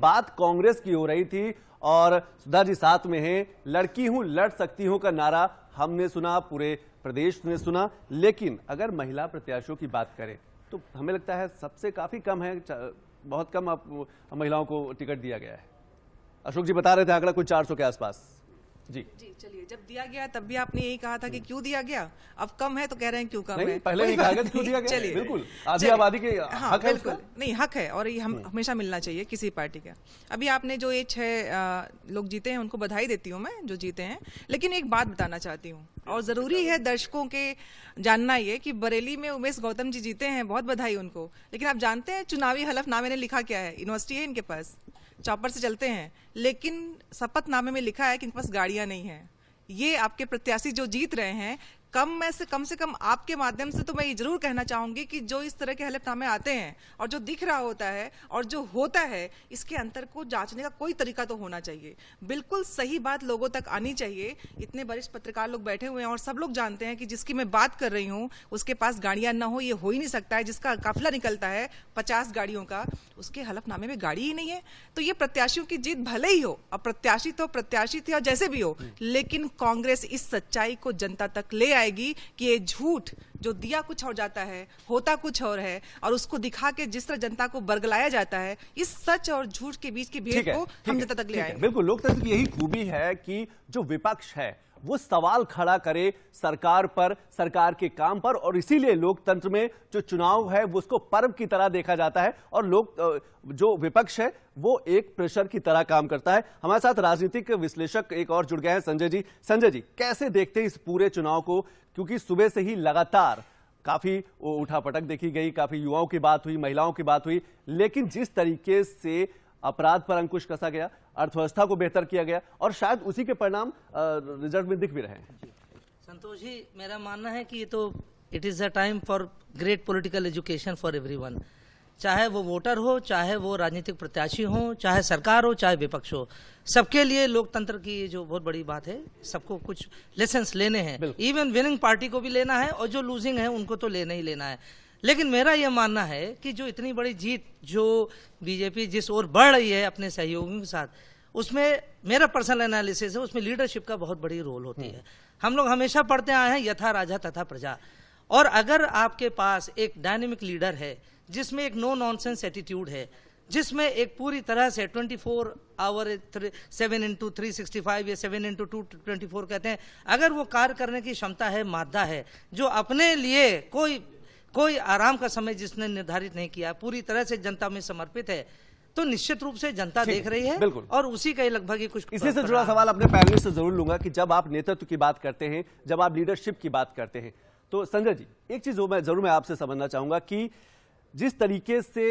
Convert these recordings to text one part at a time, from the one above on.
बात कांग्रेस की हो रही थी और सुधा जी साथ में हैं। लड़की हूं लड़ सकती हूं का नारा हमने सुना, पूरे प्रदेश ने सुना, लेकिन अगर महिला प्रत्याशियों की बात करें तो हमें लगता है सबसे काफी कम है, बहुत कम महिलाओं को टिकट दिया गया है। अशोक जी बता रहे थे आंकड़ा कुछ 400 के आसपास। जी चलिए, जब दिया गया तब भी आपने यही कहा था कि क्यों दिया गया, अब कम है तो कह रहे हैं क्यों कम है। पहले नहीं कहा गया क्यों दिया गया। चलिए, बिल्कुल आधी आबादी के हक है उसका। नहीं, हक है और ये हम हमेशा मिलना चाहिए किसी पार्टी का। अभी आपने जो ये 6 लोग जीते हैं उनको बधाई देती हूँ मैं जो जीते हैं, लेकिन एक बात बताना चाहती हूँ और जरूरी है दर्शकों के जानना ये कि बरेली में उमेश गौतम जी जीते हैं, बहुत बधाई उनको। लेकिन आप जानते हैं चुनावी हलफनामे ने लिखा क्या है? यूनिवर्सिटी है इनके पास, चॉपर से चलते हैं, लेकिन शपथनामे में लिखा है कि इनके पास गाड़ियां नहीं है। ये आपके प्रत्याशी जो जीत रहे हैं, कम से कम आपके माध्यम से तो मैं ये जरूर कहना चाहूंगी कि जो इस तरह के हलफनामे आते हैं और जो दिख रहा होता है और जो होता है, इसके अंतर को जांचने का कोई तरीका तो होना चाहिए। बिल्कुल सही बात लोगों तक आनी चाहिए। इतने वरिष्ठ पत्रकार लोग बैठे हुए हैं और सब लोग जानते हैं कि जिसकी मैं बात कर रही हूँ उसके पास गाड़ियां ना हो ये हो ही नहीं सकता है। जिसका काफिला निकलता है 50 गाड़ियों का, उसके हलफनामे में गाड़ी ही नहीं है। तो ये प्रत्याशियों की जीत भले ही हो, अब प्रत्याशी तो प्रत्याशी थे और जैसे भी हो, लेकिन कांग्रेस इस सच्चाई को जनता तक ले आएगी कि ये झूठ जो दिया कुछ और जाता है, होता कुछ और है, और उसको दिखा के जिस तरह जनता को बरगलाया जाता है, इस सच और झूठ के बीच के भेद को हम जनता तक ले आएंगे। बिल्कुल, लोकतंत्र की यही खूबी है कि जो विपक्ष है वो सवाल खड़ा करे सरकार पर, सरकार के काम पर, और इसीलिए लोकतंत्र में जो चुनाव है वो उसको पर्व की तरह देखा जाता है और जो विपक्ष है वो एक प्रेशर की तरह काम करता है। हमारे साथ राजनीतिक विश्लेषक एक और जुड़ गए हैं, संजय जी। संजय जी, कैसे देखते हैं इस पूरे चुनाव को, क्योंकि सुबह से ही लगातार काफी उठापटक देखी गई, काफी युवाओं की बात हुई, महिलाओं की बात हुई, लेकिन जिस तरीके से अपराध पर अंकुश कसा गया, अर्थव्यवस्था को बेहतर किया गया, और शायद उसी के परिणाम रिजल्ट में दिख भी रहे हैं। संतोष जी, मेरा मानना है कि ये तो it is a time for great political education for everyone, चाहे वो वोटर हो, चाहे वो राजनीतिक प्रत्याशी हो, चाहे सरकार हो, चाहे विपक्ष हो, सबके लिए लोकतंत्र की ये जो बहुत बड़ी बात है, सबको कुछ लेसन्स लेने हैं। इवन विनिंग पार्टी को भी लेना है और जो लूजिंग है उनको तो लेना ही लेना है। लेकिन मेरा यह मानना है कि जो इतनी बड़ी जीत जो बीजेपी जिस ओर बढ़ रही है अपने सहयोगियों के साथ, उसमें मेरा पर्सनल एनालिसिस है, उसमें लीडरशिप का बहुत बड़ी रोल होती है। हम लोग हमेशा पढ़ते आए हैं यथा राजा तथा प्रजा, और अगर आपके पास एक डायनेमिक लीडर है जिसमें एक नो नॉनसेंस एटीट्यूड है, जिसमें एक पूरी तरह से 24 आवर 7x365 या 7x224 कहते हैं, अगर वो कार्य करने की क्षमता है, मादा है, जो अपने लिए कोई आराम का समय जिसने निर्धारित नहीं किया, पूरी तरह से जनता में समर्पित है, तो निश्चित रूप से जनता देख रही है और उसी का लगभग ही कुछ। इसी से जुड़ा सवाल अपने पैनलिस्ट से जरूर लूंगा कि जब आप नेतृत्व की बात करते हैं, जब आप लीडरशिप की बात करते हैं, तो संजय जी एक चीज मैं आपसे समझना चाहूंगा कि जिस तरीके से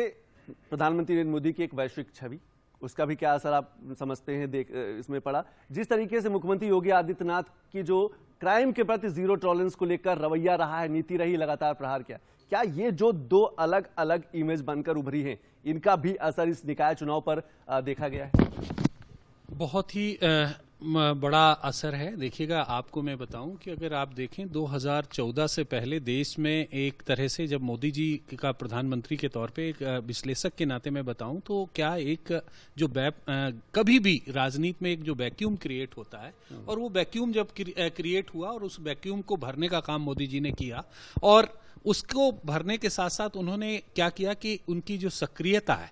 प्रधानमंत्री नरेंद्र मोदी की एक वैश्विक छवि, उसका भी क्या असर आप समझते हैं इसमें पड़ा, जिस तरीके से मुख्यमंत्री योगी आदित्यनाथ की जो क्राइम के प्रति जीरो टॉलरेंस को लेकर रवैया रहा है, नीति रही, लगातार प्रहार किया, क्या ये जो 2 अलग अलग इमेज बनकर उभरी हैं, इनका भी असर इस निकाय चुनाव पर देखा गया है? बहुत ही बड़ा असर है। देखिएगा, आपको मैं बताऊं कि अगर आप देखें 2014 से पहले देश में एक तरह से, जब मोदी जी का प्रधानमंत्री के तौर पे एक विश्लेषक के नाते मैं बताऊं, तो क्या एक जो कभी भी राजनीति में एक जो वैक्यूम क्रिएट होता है, और वो वैक्यूम जब क्रिएट हुआ और उस वैक्यूम को भरने का काम मोदी जी ने किया, और उसको भरने के साथ साथ उन्होंने क्या किया कि उनकी जो सक्रियता है,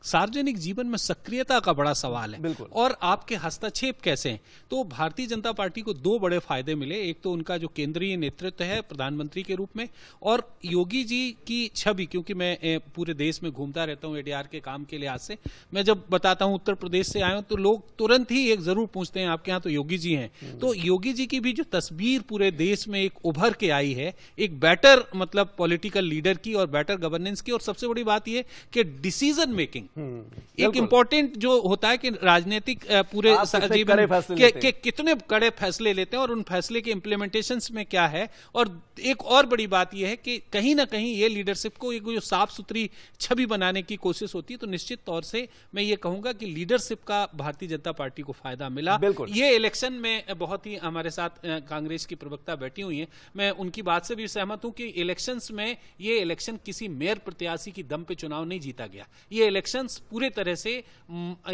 सार्वजनिक जीवन में सक्रियता का बड़ा सवाल है, और आपके हस्तक्षेप कैसे हैं। तो भारतीय जनता पार्टी को 2 बड़े फायदे मिले। एक तो उनका जो केंद्रीय नेतृत्व है प्रधानमंत्री के रूप में, और योगी जी की छवि, क्योंकि मैं पूरे देश में घूमता रहता हूं एडीआर के काम के लिहाज से, मैं जब बताता हूं उत्तर प्रदेश से आया हूं तो लोग तुरंत ही एक जरूर पूछते हैं आपके यहां तो योगी जी हैं। तो योगी जी की भी जो तस्वीर पूरे देश में एक उभर के आई है, एक बेटर मतलब पॉलिटिकल लीडर की और बेटर गवर्नेंस की, और सबसे बड़ी बात यह कि डिसीजन मेकिंग एक इंपॉर्टेंट जो होता है कि राजनीतिक पूरे जीवन के कितने कड़े फैसले लेते हैं और उन फैसले के इंप्लीमेंटेशंस में क्या है। और एक और बड़ी बात यह है कि कहीं ना कहीं ये लीडरशिप को एक जो साफ सुथरी छवि बनाने की कोशिश होती है। तो निश्चित तौर से मैं ये कहूंगा कि लीडरशिप का भारतीय जनता पार्टी को फायदा मिला। ये इलेक्शन में बहुत ही हमारे साथ कांग्रेस की प्रवक्ता बैठी हुई है, मैं उनकी बात से भी सहमत हूं कि इलेक्शंस में ये इलेक्शन किसी मेयर प्रत्याशी की दम पे चुनाव नहीं जीता गया। ये इलेक्शन इलेक्शंस पूरे तरह से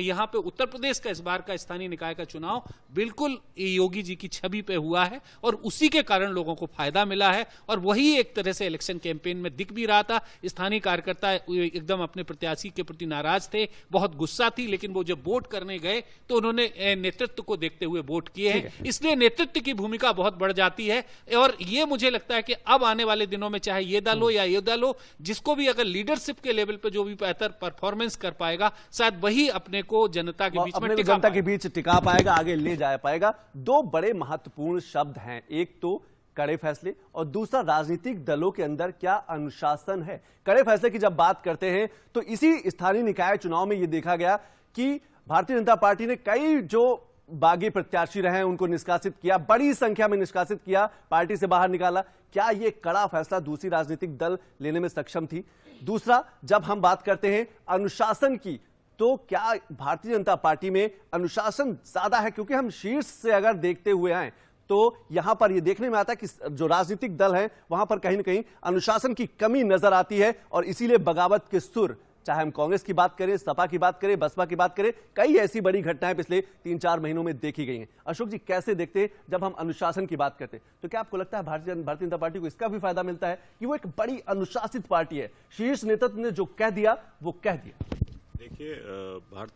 यहाँ पे उत्तर प्रदेश का इस बार का स्थानीय निकाय का चुनाव बिल्कुल योगी जी की छवि पे हुआ है और उसी के कारण लोगों को फायदा मिला है। और वही एक तरह से इलेक्शन कैंपेन में दिख भी रहा था। स्थानीय कार्यकर्ता एकदम अपने प्रत्याशी के प्रति नाराज थे, बहुत गुस्सा थी, लेकिन वो जब वोट करने गए तो उन्होंने नेतृत्व को देखते हुए वोट किए हैं। इसलिए नेतृत्व की भूमिका बहुत बढ़ जाती है और ये मुझे लगता है कि अब आने वाले दिनों में चाहे ये दल हो या ये दल हो, जिसको भी अगर लीडरशिप के लेवल पे जो भी बेहतर परफॉर्मेंस कर पाएगा, शायद वही अपने को जनता के बीच में जनता के बीच टिका पाएगा, आगे ले जा पाएगा। दो बड़े महत्वपूर्ण शब्द हैं, एक तो कड़े फैसले और दूसरा राजनीतिक दलों के अंदर क्या अनुशासन है। कड़े फैसले की जब बात करते हैं तो इसी स्थानीय निकाय चुनाव में यह देखा गया कि भारतीय जनता पार्टी ने कई जो बागी प्रत्याशी रहे उनको निष्कासित किया, बड़ी संख्या में निष्कासित किया, पार्टी से बाहर निकाला। क्या यह कड़ा फैसला दूसरी राजनीतिक दल लेने में सक्षम थी? दूसरा, जब हम बात करते हैं अनुशासन की, तो क्या भारतीय जनता पार्टी में अनुशासन ज्यादा है? क्योंकि हम शीर्ष से अगर देखते हुए आए तो यहां पर यह देखने में आता है कि जो राजनीतिक दल है वहां पर कहीं ना कहीं अनुशासन की कमी नजर आती है और इसीलिए बगावत के सुर, चाहे हम कांग्रेस की बात करें, सपा की बात करें, बसपा की बात करें, कई ऐसी बड़ी घटनाएं पिछले 3-4 महीनों में देखी गई हैं। अशोक जी, कैसे देखते हैं जब हम अनुशासन की बात करते हैं, तो क्या आपको लगता है भारतीय जनता पार्टी को इसका भी फायदा मिलता है कि वो एक बड़ी अनुशासित पार्टी है, शीर्ष नेतृत्व ने जो कह दिया वो कह दिया? देखिए,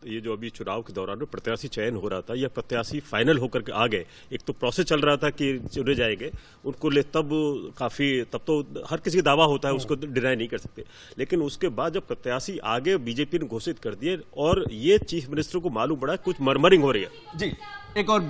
ये जो अभी चुनाव के दौरान प्रत्याशी चयन हो रहा था, यह प्रत्याशी फाइनल होकर के आ गए। एक तो प्रोसेस चल रहा था कि चुने जाएंगे उनको ले, तब तो हर किसी का दावा होता है, उसको डिनाई नहीं कर सकते। लेकिन उसके बाद जब प्रत्याशी आगे बीजेपी ने घोषित कर दिए और ये चीफ मिनिस्टर को मालूम पड़ा कुछ मरमरिंग हो रही है। जी, एक और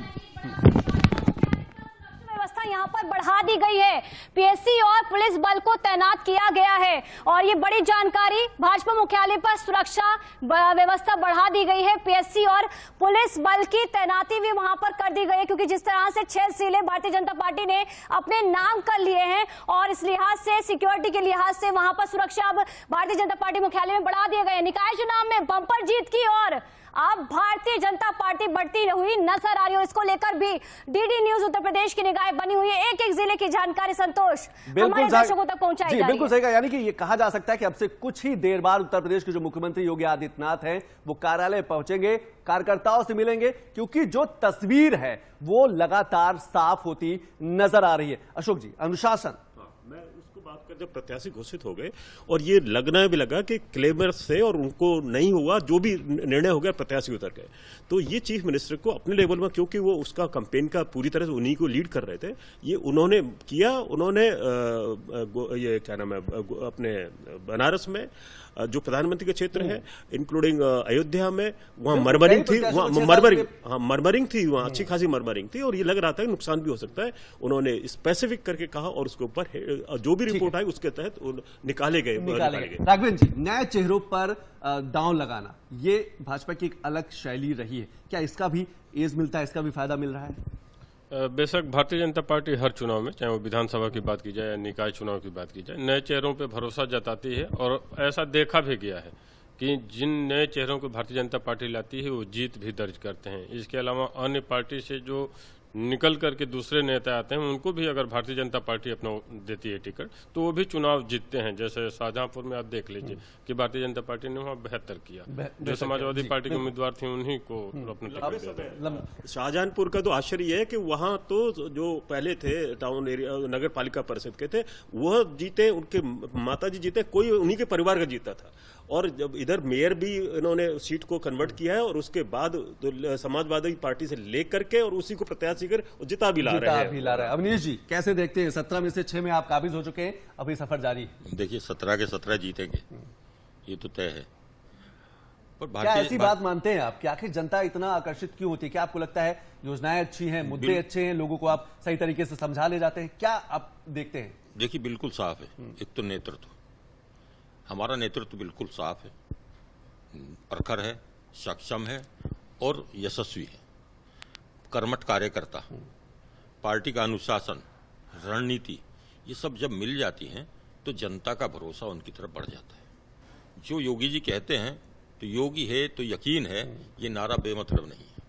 यहाँ पर बढ़ा दी गई है, पीएससी और पुलिस बल को तैनात किया गया है और ये बड़ी जानकारी, भाजपा मुख्यालय पर सुरक्षा व्यवस्था बढ़ा दी गई है, पीएससी और पुलिस बल की तैनाती भी वहां पर कर दी गई है, क्योंकि जिस तरह से 6 जिले भारतीय जनता पार्टी ने अपने नाम कर लिए हैं और इस लिहाज से, सिक्योरिटी के लिहाज से वहां पर सुरक्षा अब भारतीय जनता पार्टी मुख्यालय में बढ़ा दिए गए। निकाय चुनाव में बंपर जीत की और अब भारतीय जनता पार्टी बढ़ती हुई नजर आ रही है। इसको लेकर भी डीडी न्यूज उत्तर प्रदेश की निगाह बनी हुई है। एक एक जिले की जानकारी संतोष हमारे दर्शकों तक पहुंचाई जा रही है। बिल्कुल सही कहा, यानी कि ये कहा जा सकता है कि अब से कुछ ही देर बाद उत्तर प्रदेश के जो मुख्यमंत्री योगी आदित्यनाथ हैं वो कार्यालय पहुंचेंगे, कार्यकर्ताओं से मिलेंगे, क्योंकि जो तस्वीर है वो लगातार साफ होती नजर आ रही है। अशोक जी, अनुशासन, मैं उसको बात कर, जब प्रत्याशी घोषित हो गए और ये लगना भी लगा कि क्लेमर से और उनको नहीं हुआ, जो भी निर्णय हो गया प्रत्याशी उतर गए, तो ये चीफ मिनिस्टर को अपने लेवल में, क्योंकि वो उसका कैंपेन का पूरी तरह से उन्हीं को लीड कर रहे थे, ये उन्होंने किया। उन्होंने ये क्या नाम है, अपने बनारस में जो प्रधानमंत्री का क्षेत्र है, इंक्लूडिंग अयोध्या में, वहां मरमरिंग थी, वहां मरमरिंग थी, वहां अच्छी खासी मरमरिंग थी और ये लग रहा था कि नुकसान भी हो सकता है। उन्होंने स्पेसिफिक करके कहा और उसके ऊपर जो भी रिपोर्ट आई उसके तहत निकाले गए। राघवेंद्र जी, नए चेहरों पर दांव लगाना, ये भाजपा की एक अलग शैली रही है, क्या इसका भी एज मिलता है, इसका भी फायदा मिल रहा है? बेशक भारतीय जनता पार्टी हर चुनाव में, चाहे वो विधानसभा की बात की जाए या निकाय चुनाव की बात की जाए, नए चेहरों पे भरोसा जताती है और ऐसा देखा भी गया है कि जिन नए चेहरों को भारतीय जनता पार्टी लाती है वो जीत भी दर्ज करते हैं। इसके अलावा अन्य पार्टी से जो निकल करके दूसरे नेता आते हैं उनको भी अगर भारतीय जनता पार्टी अपना देती है टिकट तो वो भी चुनाव जीतते हैं। जैसे शाहजहांपुर में आप देख लीजिए कि भारतीय जनता पार्टी ने वहाँ बेहतर किया, जो समाजवादी पार्टी के उम्मीदवार थे उन्हीं को अपना टिकट दिया। शाहजहांपुर का तो आश्चर्य यह है कि वहां तो जो पहले थे टाउन एरिया नगर पालिका परिषद के थे वह जीते, उनके माता जी जीते, कोई उन्हीं के परिवार का जीता था। और जब इधर मेयर भी इन्होंने सीट को कन्वर्ट किया है और उसके बाद तो समाजवादी पार्टी से लेकर के और उसी को प्रत्याशी कर जिता भी ला रहे हैं। अवनीश जी, कैसे देखते हैं? 17 में से 6 में आप काबिज हो चुके हैं, अभी सफर जारी है। देखिए 17 के 17 जीतेंगे, ये तो तय है। पर क्या ऐसी बात मानते हैं आप कि आखिर जनता इतना आकर्षित क्यों होती है? क्या आपको लगता है योजनाएं अच्छी हैं, मुद्दे अच्छे हैं, लोगों को आप सही तरीके से समझा ले जाते हैं? क्या आप देखते हैं? देखिए बिल्कुल साफ है। एक तो नेतृत्व, हमारा नेतृत्व बिल्कुल साफ है, प्रखर है, सक्षम है और यशस्वी है, कर्मठ कार्यकर्ता, पार्टी का अनुशासन, रणनीति, ये सब जब मिल जाती हैं तो जनता का भरोसा उनकी तरफ बढ़ जाता है। जो योगी जी कहते हैं तो योगी है तो यकीन है, ये नारा बेमतलब नहीं है।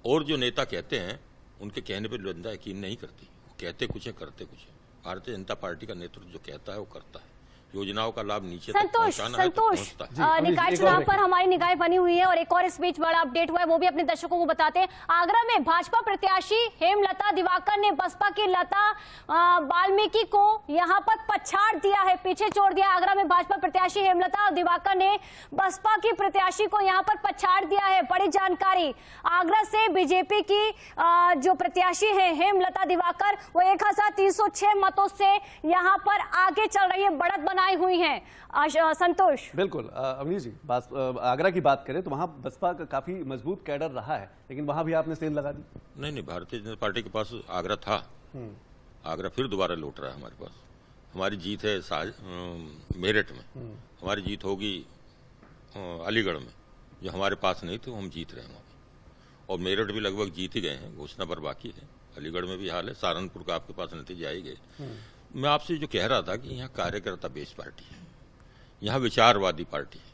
और जो नेता कहते हैं उनके कहने पर जनता यकीन नहीं करती, वो कहते कुछ है करते कुछ है। भारतीय जनता पार्टी का नेतृत्व जो कहता है वो करता है। योजनाओं का लाभ नीचे तक संतोष पहुंचाना है तो पहुंचता है। निकाय एक चुनाव और पर हमारी निगाहें बनी हुई है और एक और इस बीच बड़ा अपडेट हुआ है, वो भी अपने दर्शकों को बताते हैं। आगरा में भाजपा प्रत्याशी हेमलता दिवाकर ने बसपा की लता वाल्मीकि को यहां पर पछाड़ दिया है, पीछे छोड़ दिया। आगरा में भाजपा प्रत्याशी हेमलता दिवाकर ने बसपा की प्रत्याशी को यहां पर पछाड़ दिया है। बड़ी जानकारी आगरा से बीजेपी की जो प्रत्याशी है हेमलता दिवाकर, वो 1306 मतों से यहां पर आगे चल रही है, बढ़त बनाई हुई है। संतोष, बिल्कुल अवनीश जी, आगरा की बात करें तो वहां बसपा का काफी मजबूत कैडर रहा है, लेकिन वहां भी आपने सेल लगा दी। नहीं, भारतीय जनता पार्टी के पास आगरा था, आगरा फिर दोबारा लौट रहा है हमारे पास। हमारी जीत है मेरठ में, हमारी जीत होगी अलीगढ़ में, जो हमारे पास नहीं थे हम जीत रहे हैं वहाँ, और मेरठ भी लगभग जीत ही गए हैं, घोषणा पर बाकी है। अलीगढ़ में भी हाल है, सहारनपुर का आपके पास नतीजे आएंगे। मैं आपसे जो कह रहा था कि यहाँ कार्यकर्ता बेस्ड पार्टी है, यहाँ विचारवादी पार्टी है,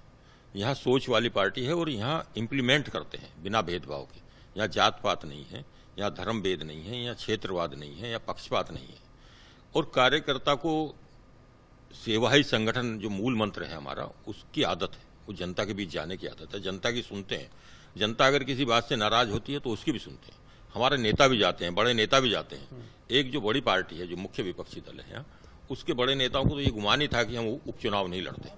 यहाँ सोच वाली पार्टी है, और यहाँ इम्प्लीमेंट करते हैं बिना भेदभाव के। यहाँ जात पात नहीं है, यहाँ धर्म भेद नहीं है, यहाँ क्षेत्रवाद नहीं है, यहाँ पक्षपात नहीं है। और कार्यकर्ता को सेवा ही संगठन जो मूल मंत्र है हमारा, उसकी आदत है, वो जनता के बीच जाने की आदत है, जनता की सुनते हैं। जनता अगर किसी बात से नाराज होती है तो उसकी भी सुनते हैं। हमारे नेता भी जाते हैं, बड़े नेता भी जाते हैं। एक जो बड़ी पार्टी है, जो मुख्य विपक्षी दल है, उसके बड़े नेताओं को तो ये गुमान ही था कि हम उपचुनाव नहीं लड़ते,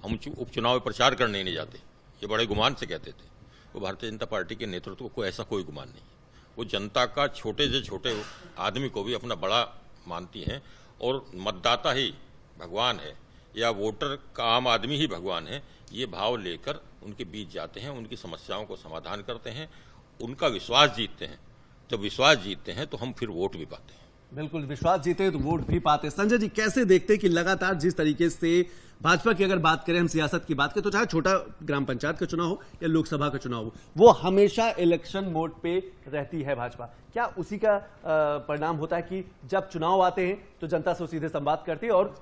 हम उपचुनाव में प्रचार करने नहीं जाते, ये बड़े गुमान से कहते थे। वो भारतीय जनता पार्टी के नेतृत्व को ऐसा कोई गुमान नहीं है। वो जनता का छोटे से छोटे आदमी को भी अपना बड़ा मानती हैं, और मतदाता ही भगवान है या वोटर का आम आदमी ही भगवान है, ये भाव लेकर उनके बीच जाते हैं, उनकी समस्याओं को समाधान करते हैं, उनका विश्वास जीतते हैं। जब विश्वास जीतते हैं तो हम फिर वोट भी पाते हैं। बिल्कुल, विश्वास जीते तो वोट भी पाते। संजय जी, कैसे देखते हैं कि लगातार जिस तरीके से भाजपा की अगर बात करें, हम सियासत की बात करें, तो चाहे छोटा ग्राम पंचायत का चुनाव हो या लोकसभा का चुनाव हो, वो हमेशा इलेक्शन मोड पे रहती है भाजपा। क्या उसी का परिणाम होता है कि जब चुनाव आते हैं तो जनता से सीधे संवाद करती है और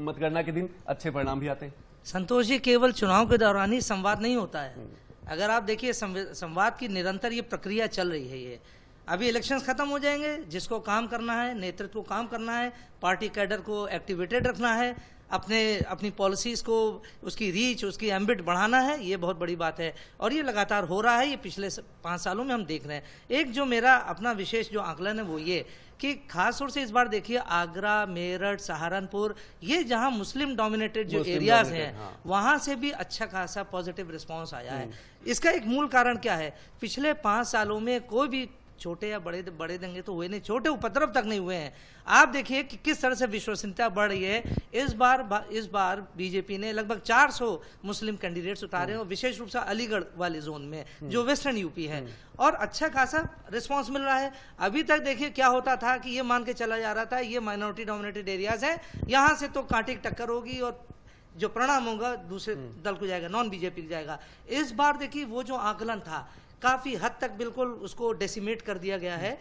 मतगणना के दिन अच्छे परिणाम भी आते हैं? संतोष जी, केवल चुनाव के दौरान ही संवाद नहीं होता है। अगर आप देखिए, संवाद की निरंतर ये प्रक्रिया चल रही है। ये अभी इलेक्शंस खत्म हो जाएंगे, जिसको काम करना है, नेतृत्व को काम करना है, पार्टी कैडर को एक्टिवेटेड रखना है, अपनी पॉलिसीज को, उसकी रीच, उसकी एम्बिट बढ़ाना है, ये बहुत बड़ी बात है। और ये लगातार हो रहा है, ये पिछले 5 सालों में हम देख रहे हैं। एक जो मेरा अपना विशेष जो आंकलन है वो ये कि खास तौर से इस बार देखिए, आगरा, मेरठ, सहारनपुर, ये जहां मुस्लिम डोमिनेटेड जो एरियाज हैं, वहां से भी अच्छा खासा पॉजिटिव रिस्पांस आया है। इसका एक मूल कारण क्या है? पिछले 5 सालों में कोई भी छोटे या बड़े दंगे तो हुए नहीं, छोटे उपद्रव तक नहीं हुए हैं। आप देखिए कि किस तरह से विश्वसनीयता बढ़ रही है। इस बार बीजेपी ने लगभग 400 मुस्लिम कैंडिडेट्स उतारे हैं, और विशेष रूप से अलीगढ़ वाले जोन में, जो वेस्टर्न यूपी है, और अच्छा खासा रिस्पांस मिल रहा है। अभी तक देखिए क्या होता था कि ये मान के चला जा रहा था ये माइनॉरिटी डोमिनेटेड एरियाज हैं, यहां से तो कांटे की टक्कर होगी और जो परिणाम होगा दूसरे दल को जाएगा, नॉन बीजेपी को जाएगा। इस बार देखिए वो जो आकलन था काफी हद तक बिल्कुल उसको डेसिमेट कर दिया गया है।